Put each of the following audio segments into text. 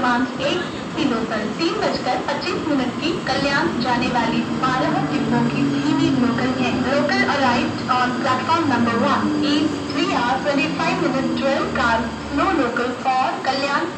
क्रमांक 1 की लोकल 3:25 की कल्याण जाने वाली 12 डिब्बों की धीमी लोकल है। Local arrived on platform number 1 is 3 hours 25 minutes 12 cars. No local for कल्याण।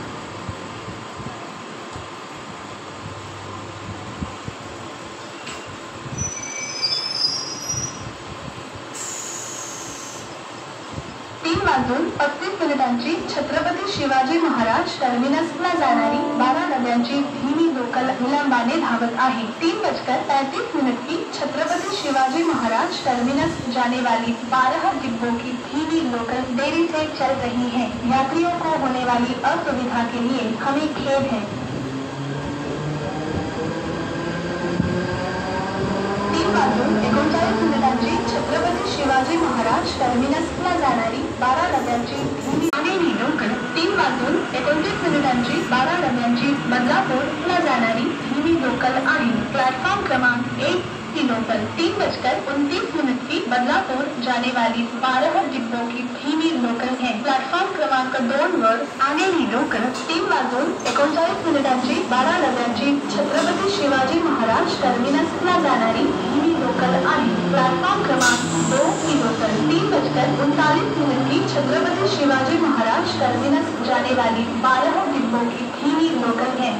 वाजून 35 छत्रपती शिवाजी महाराज टर्मिनसला जाणारी 12 डब्यांची धीमी लोकल विलंबाने धावत आहे। 3:35 की छत्रपती शिवाजी महाराज टर्मिनस जाने वाली 12 डिब्बों की धीमी लोकल देरी से चल रही है। यात्रियों को होने वाली असुविधा के लिए हमें खेद है। 3:39 छत्रपती शिवाजी महाराज टर्मिनसला जाणारी 12 डब्यांची धीमी आलेली लोकल 3:29 12 डब्यांची बदलापूरला जाणारी धीमी लोकल आहे। प्लेटफॉर्म क्रमांक 1 की लोकल 3:29 की बदलापुर जाने वाली 12 डिब्बों की धीमी लोकल है। प्लेटफॉर्म क्रमांक 2 वर आलेली लोकल 3:39 12 डब्यांची छत्रपती शिवाजी महाराज टर्मिनसला जाणारी धीमी लोकल आहे। प्लेटफॉर्म क्रमांक 2 की लोकल 3:39 की छत्रपती शिवाजी महाराज टर्मिनस जाने वाली 12 डिब्बों की धीमी लोकल है।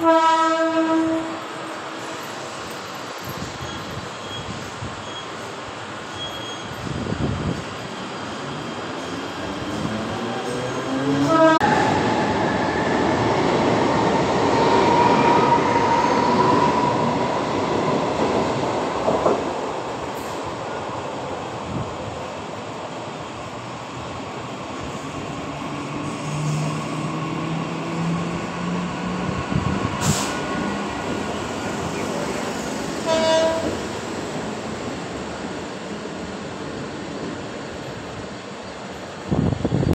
Wow.